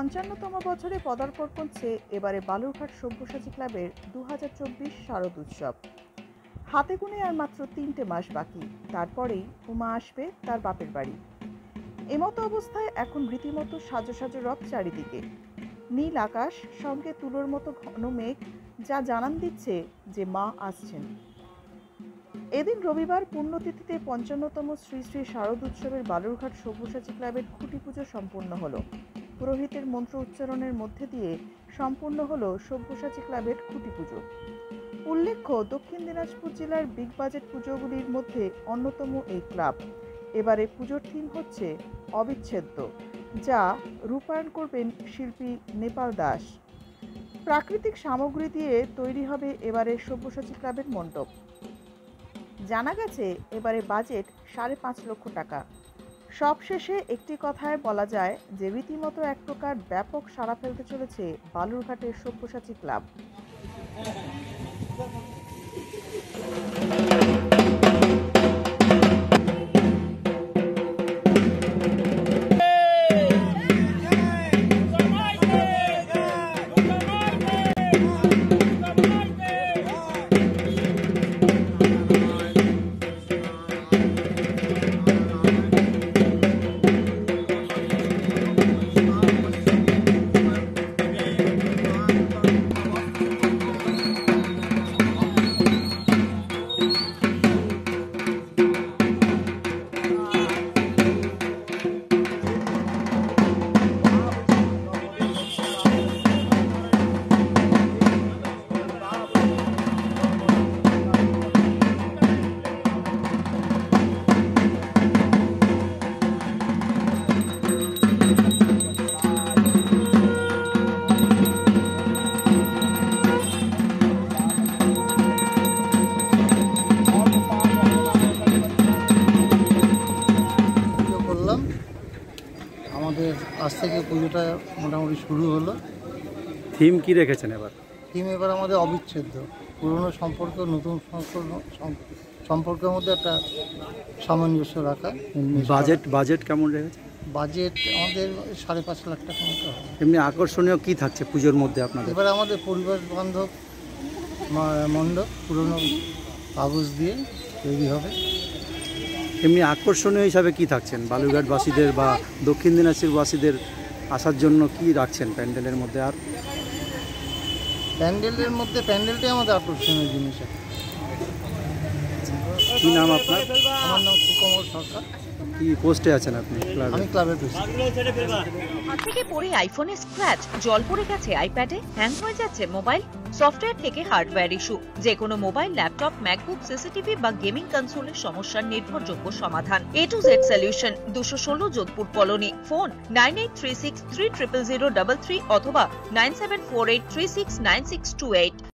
৫৫তম বছরে পদার্পণ করছে এবারে বালুরঘাট সব্যসাচী ক্লাবের ২০২৪ শারদ উৎসব। হাতে গুনে আর মাত্র ৩টে মাস বাকি, তারপরেই উমা আসবে তার বাপের বাড়ি। এমতো অবস্থায় এখন রীতিমতো সাজো সাজো রব চারিদিকে। নীল আকাশ, সঙ্গে তুলোর মতো ঘন মেঘ, যা জানান দিচ্ছে যে মা আসছেন। এদিন রবিবার পুণ্যতিথিতে ৫৫তম শ্রী শ্রী শারদ উৎসবের বালুরঘাট সব্যসাচী ক্লাবের খুঁটি পুজো সম্পূর্ণ হলো। পুরোহিতের মন্ত্র উচ্চারণের মধ্যে দিয়ে সম্পূর্ণ হলো সব্যসাচী ক্লাবের খুঁটি পুজো। উল্লেখ্য, দক্ষিণ দিনাজপুর জেলার বিগ বাজেট পুজোগুলির মধ্যে অন্যতম এই ক্লাব। এবারে পুজোর থিম হচ্ছে অবিচ্ছেদ্য, যা রূপায়ণ করবেন শিল্পী নেপাল দাস। প্রাকৃতিক সামগ্রী দিয়ে তৈরি হবে এবারে সব্যসাচী ক্লাবের মণ্ডপ। জানা গেছে এবারে বাজেট ৫.৫ লক্ষ টাকা। সবশেষে একটি কথায় বলা যায় যে রীতিমতো এক প্রকার ব্যাপক সাড়া ফেলতে চলেছে বালুরঘাটের সব্যসাচী ক্লাব। আমাদের আজ থেকে পুজোটা মোটামুটি শুরু হলো। থিম কি রেখেছেন এবার? থিম এবার আমাদের অবিচ্ছেদ্য, পুরনো সম্পর্ক নতুন সম্পর্কের মধ্যে একটা সামঞ্জস্য রাখা। বাজেট কেমন রেখেছে? বাজেট আমাদের ৫.৫ লাখ টাকা মতো হবে। এমনি আকর্ষণীয় কি থাকছে পুজোর মধ্যে আপনাদের? এবার আমাদের পরিবেশ বান্ধব মণ্ডপ পুরনো কাগজ দিয়ে তৈরি হবে। এমনি আকর্ষণীয় হিসাবে কি থাকছেন বালুরঘাটবাসীদের বা দক্ষিণ দিনাজপুরবাসীদের আসার জন্য কি রাখছেন প্যান্ডেলের মধ্যে? আর প্যান্ডেলটাই আমাদের আকর্ষণীয় জিনিস। কি নাম আপনার? আমার নাম সুকমল সরকার। কি পোস্টে আছেন আপনি? আমি ক্লাবের প্রেসিডেন্ট। হাত থেকে পড়ে আইফোনে স্ক্র্যাচ, জল পড়ে গেছে আইপ্যাডে, হ্যাং হয়ে যাচ্ছে মোবাইল, সফটওয়্যার থেকে হার্ডওয়্যার ইস্যু, যে কোনো মোবাইল, ল্যাপটপ, ম্যাকবুক, সিসিটিভি বা গেমিং কনসোলের সমস্যার নির্ভরযোগ্য সমাধান। A to Z solution, 216 Jodhpur colony. Phone 9836300033 অথবা 9748369628।